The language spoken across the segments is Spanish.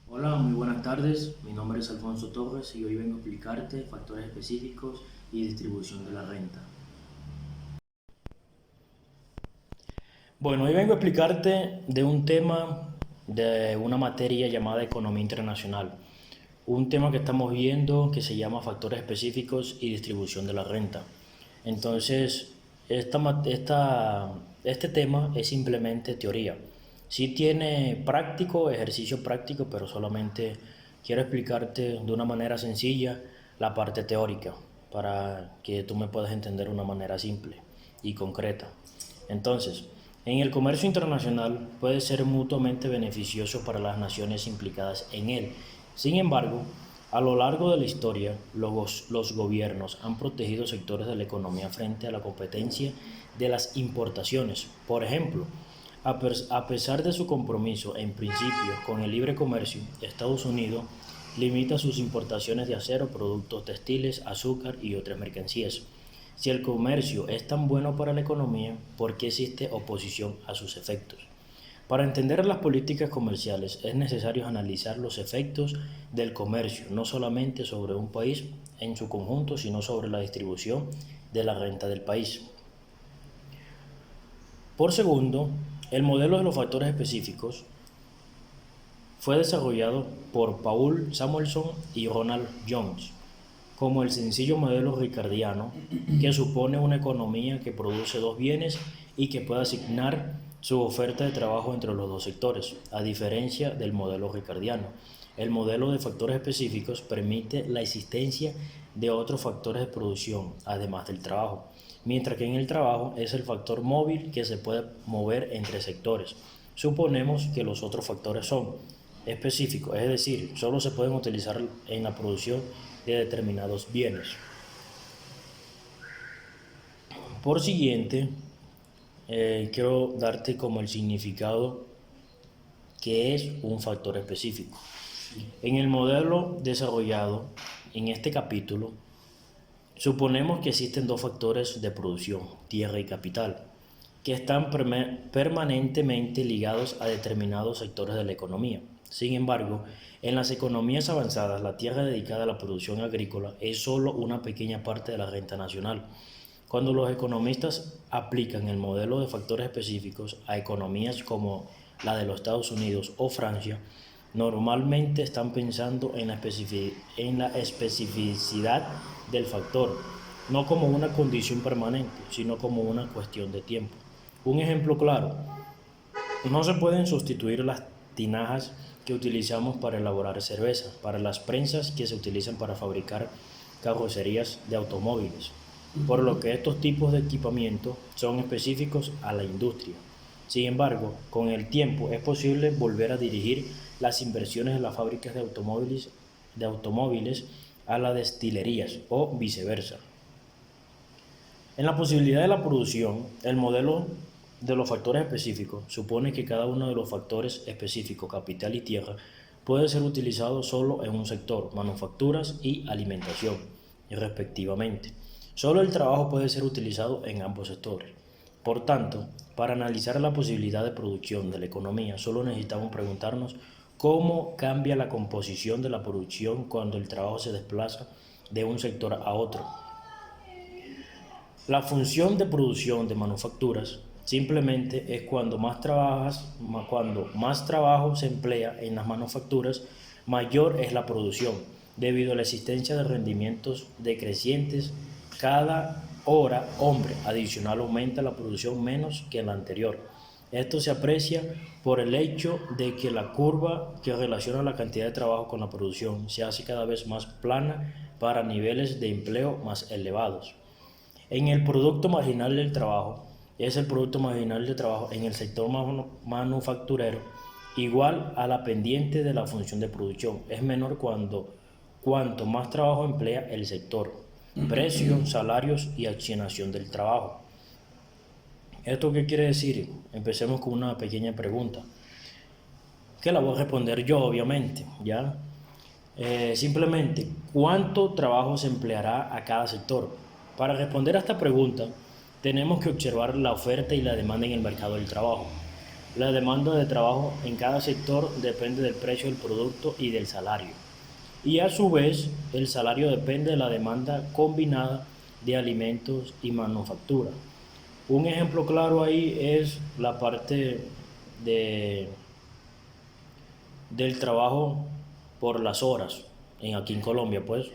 Hola, muy buenas tardes. Mi nombre es Alfonso Torres y hoy vengo a explicarte factores específicos y distribución de la renta. Bueno, hoy vengo a explicarte de un tema de una materia llamada Economía Internacional. Un tema que estamos viendo que se llama factores específicos y distribución de la renta. Entonces, este tema es simplemente teoría. Sí tiene práctico, ejercicio práctico, pero solamente quiero explicarte de una manera sencilla la parte teórica para que tú me puedas entender de una manera simple y concreta. Entonces, en el comercio internacional puede ser mutuamente beneficioso para las naciones implicadas en él. Sin embargo, a lo largo de la historia, los gobiernos han protegido sectores de la economía frente a la competencia de las importaciones. Por ejemplo, a pesar de su compromiso en principio con el libre comercio, Estados Unidos limita sus importaciones de acero, productos textiles, azúcar y otras mercancías. Si el comercio es tan bueno para la economía, ¿por qué existe oposición a sus efectos? Para entender las políticas comerciales es necesario analizar los efectos del comercio, no solamente sobre un país en su conjunto, sino sobre la distribución de la renta del país. Por segundo, el modelo de los factores específicos fue desarrollado por Paul Samuelson y Ronald Jones como el sencillo modelo ricardiano, que supone una economía que produce dos bienes y que puede asignar su oferta de trabajo entre los dos sectores, a diferencia del modelo ricardiano. El modelo de factores específicos permite la existencia de otros factores de producción, además del trabajo, mientras que en el trabajo es el factor móvil que se puede mover entre sectores. Suponemos que los otros factores son específicos, es decir, solo se pueden utilizar en la producción de determinados bienes. Por siguiente, quiero darte como el significado que es un factor específico. En el modelo desarrollado en este capítulo, suponemos que existen dos factores de producción, tierra y capital, que están permanentemente ligados a determinados sectores de la economía. Sin embargo, en las economías avanzadas, la tierra dedicada a la producción agrícola es solo una pequeña parte de la renta nacional. Cuando los economistas aplican el modelo de factores específicos a economías como la de los Estados Unidos o Francia, normalmente están pensando en la especificidad del factor, no como una condición permanente, sino como una cuestión de tiempo. Un ejemplo claro: no se pueden sustituir las tinajas que utilizamos para elaborar cerveza, para las prensas que se utilizan para fabricar carrocerías de automóviles, por lo que estos tipos de equipamiento son específicos a la industria. Sin embargo, con el tiempo es posible volver a dirigir las inversiones de las fábricas de automóviles a las destilerías o viceversa. En la posibilidad de la producción, el modelo de los factores específicos supone que cada uno de los factores específicos, capital y tierra, puede ser utilizado solo en un sector, manufacturas y alimentación, respectivamente. Solo el trabajo puede ser utilizado en ambos sectores. Por tanto, para analizar la posibilidad de producción de la economía, solo necesitamos preguntarnos cómo cambia la composición de la producción cuando el trabajo se desplaza de un sector a otro. La función de producción de manufacturas simplemente es cuando más trabajo se emplea en las manufacturas, mayor es la producción, debido a la existencia de rendimientos decrecientes. Cada hora hombre adicional aumenta la producción menos que la anterior. Esto se aprecia por el hecho de que la curva que relaciona la cantidad de trabajo con la producción se hace cada vez más plana para niveles de empleo más elevados. En el producto marginal del trabajo, es el producto marginal de trabajo en el sector manufacturero, igual a la pendiente de la función de producción. Es menor cuanto más trabajo emplea el sector, precios, salarios y accionación del trabajo. ¿Esto qué quiere decir? Empecemos con una pequeña pregunta, que la voy a responder yo, obviamente, ¿ya? Simplemente, ¿cuánto trabajo se empleará a cada sector? Para responder a esta pregunta, tenemos que observar la oferta y la demanda en el mercado del trabajo. La demanda de trabajo en cada sector depende del precio del producto y del salario. Y a su vez, el salario depende de la demanda combinada de alimentos y manufactura. Un ejemplo claro ahí es la parte de, del trabajo por las horas, aquí en Colombia, pues.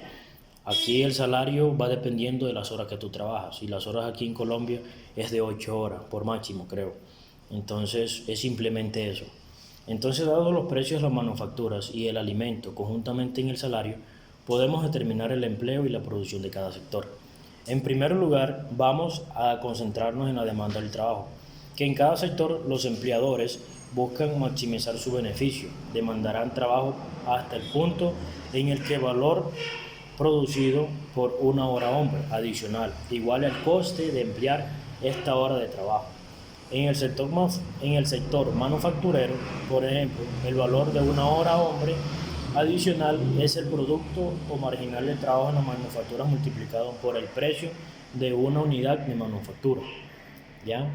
Aquí el salario va dependiendo de las horas que tú trabajas, y las horas aquí en Colombia es de 8 horas, por máximo, creo. Entonces, es simplemente eso. Entonces, dados los precios de las manufacturas y el alimento conjuntamente en el salario, podemos determinar el empleo y la producción de cada sector. En primer lugar, vamos a concentrarnos en la demanda del trabajo, que en cada sector los empleadores buscan maximizar su beneficio, demandarán trabajo hasta el punto en el que el valor producido por una hora hombre adicional igual al coste de emplear esta hora de trabajo. En el sector manufacturero, por ejemplo, el valor de una hora hombre adicional es el producto o marginal de trabajo en la manufactura multiplicado por el precio de una unidad de manufactura. ¿Ya?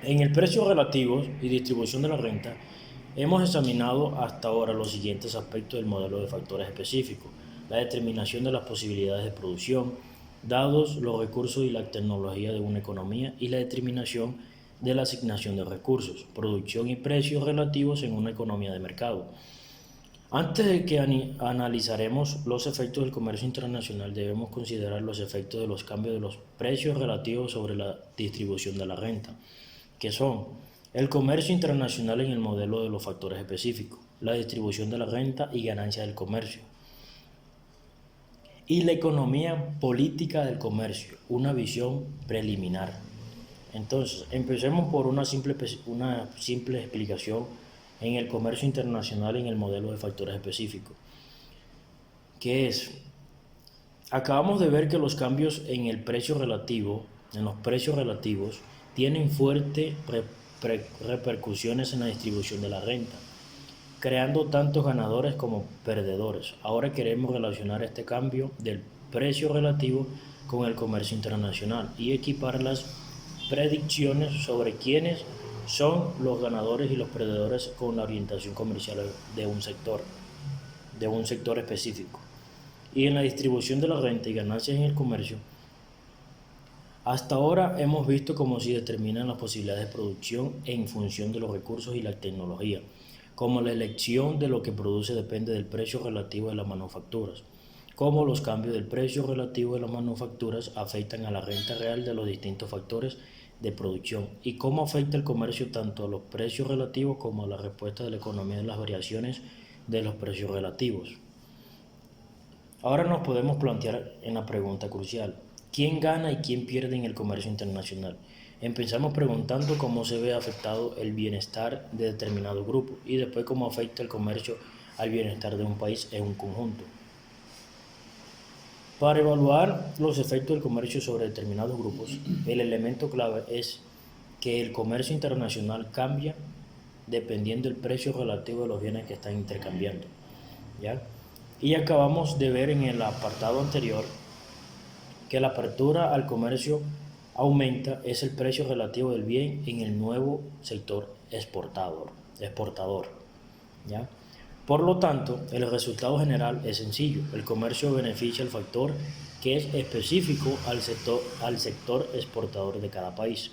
En el precio relativo y distribución de la renta, hemos examinado hasta ahora los siguientes aspectos del modelo de factores específicos: la determinación de las posibilidades de producción, dados los recursos y la tecnología de una economía, y la determinación de la asignación de recursos, producción y precios relativos en una economía de mercado. Antes de que analizaremos los efectos del comercio internacional, debemos considerar los efectos de los cambios de los precios relativos sobre la distribución de la renta, que son el comercio internacional en el modelo de los factores específicos, la distribución de la renta y ganancia del comercio, y la economía política del comercio, una visión preliminar. Entonces, empecemos por una simple explicación en el comercio internacional en el modelo de factores específicos, que es, acabamos de ver que los cambios en el precio relativo, en los precios relativos, tienen fuertes repercusiones en la distribución de la renta, creando tantos ganadores como perdedores. Ahora queremos relacionar este cambio del precio relativo con el comercio internacional y equipar las predicciones sobre quiénes son los ganadores y los perdedores con la orientación comercial de un sector específico. Y en la distribución de la renta y ganancias en el comercio, hasta ahora hemos visto cómo se determinan las posibilidades de producción en función de los recursos y la tecnología, como la elección de lo que produce depende del precio relativo de las manufacturas, cómo los cambios del precio relativo de las manufacturas afectan a la renta real de los distintos factores de producción, y cómo afecta el comercio tanto a los precios relativos como a la respuesta de la economía de las variaciones de los precios relativos. Ahora nos podemos plantear en la pregunta crucial: ¿quién gana y quién pierde en el comercio internacional? Empezamos preguntando cómo se ve afectado el bienestar de determinado grupo, y después cómo afecta el comercio al bienestar de un país en un conjunto. Para evaluar los efectos del comercio sobre determinados grupos, el elemento clave es que el comercio internacional cambia dependiendo del precio relativo de los bienes que están intercambiando, ¿ya? Y acabamos de ver en el apartado anterior que la apertura al comercio aumenta es el precio relativo del bien en el nuevo sector exportador, ¿ya? Por lo tanto, el resultado general es sencillo: el comercio beneficia al factor que es específico al sector exportador de cada país,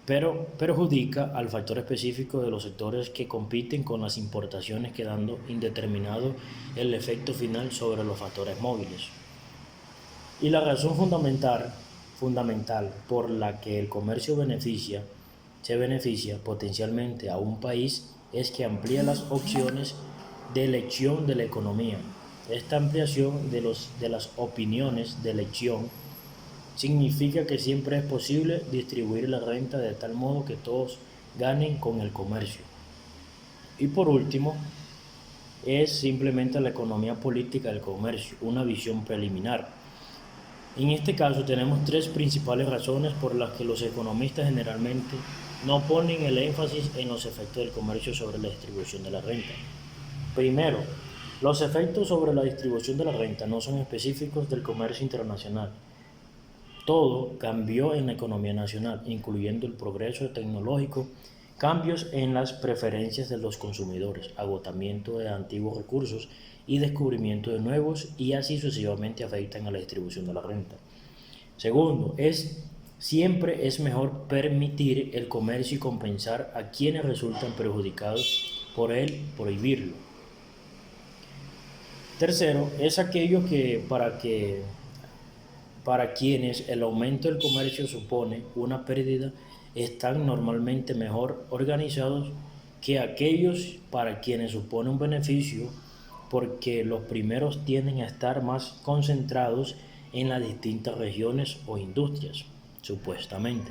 pero perjudica al factor específico de los sectores que compiten con las importaciones, quedando indeterminado el efecto final sobre los factores móviles. Y la razón fundamental por la que el comercio se beneficia potencialmente a un país es que amplía las opciones de elección de la economía. Esta ampliación de las opiniones de elección significa que siempre es posible distribuir la renta de tal modo que todos ganen con el comercio. Y por último, es simplemente la economía política del comercio, una visión preliminar. En este caso tenemos tres principales razones por las que los economistas generalmente no ponen el énfasis en los efectos del comercio sobre la distribución de la renta. Primero, los efectos sobre la distribución de la renta no son específicos del comercio internacional. Todo cambió en la economía nacional, incluyendo el progreso tecnológico cambios en las preferencias de los consumidores, agotamiento de antiguos recursos y descubrimiento de nuevos, y así sucesivamente afectan a la distribución de la renta. Segundo, siempre es mejor permitir el comercio y compensar a quienes resultan perjudicados por él prohibirlo. Tercero, es aquello para quienes el aumento del comercio supone una pérdida están normalmente mejor organizados que aquellos para quienes supone un beneficio, porque los primeros tienden a estar más concentrados en las distintas regiones o industrias, supuestamente.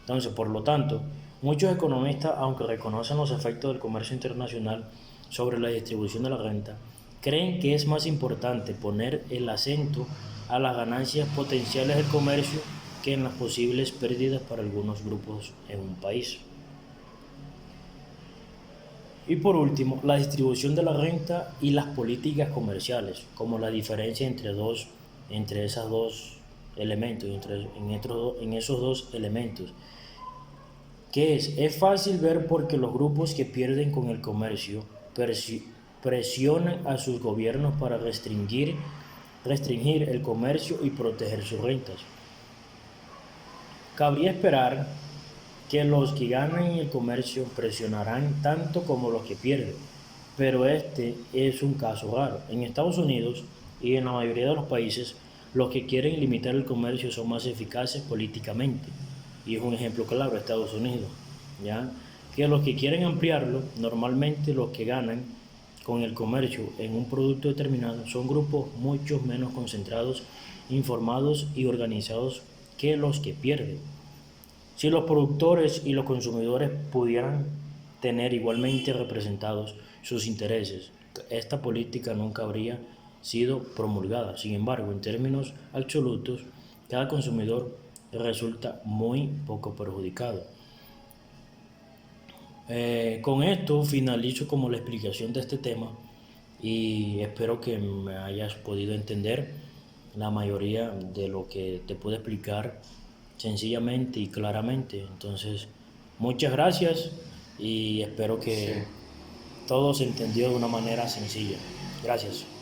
Entonces, por lo tanto, muchos economistas, aunque reconocen los efectos del comercio internacional sobre la distribución de la renta, creen que es más importante poner el acento a las ganancias potenciales del comercio que en las posibles pérdidas para algunos grupos en un país. Y por último, la distribución de la renta y las políticas comerciales, como la diferencia entre esos dos elementos, en esos dos elementos. ¿Qué es? Es fácil ver porque los grupos que pierden con el comercio presionan a sus gobiernos para restringir el comercio y proteger sus rentas. Cabría esperar que los que ganan en el comercio presionarán tanto como los que pierden, pero este es un caso raro. En Estados Unidos y en la mayoría de los países, los que quieren limitar el comercio son más eficaces políticamente, y es un ejemplo claro, Estados Unidos, ¿ya? Que los que quieren ampliarlo, normalmente los que ganan con el comercio en un producto determinado son grupos mucho menos concentrados, informados y organizados que los que pierden. Si los productores y los consumidores pudieran tener igualmente representados sus intereses, esta política nunca habría sido promulgada. Sin embargo, en términos absolutos, cada consumidor resulta muy poco perjudicado. Con esto finalizo como la explicación de este tema y espero que me hayas podido entender la mayoría de lo que te pude explicar sencillamente y claramente. Entonces, muchas gracias y espero que todo se entendió de una manera sencilla. Gracias.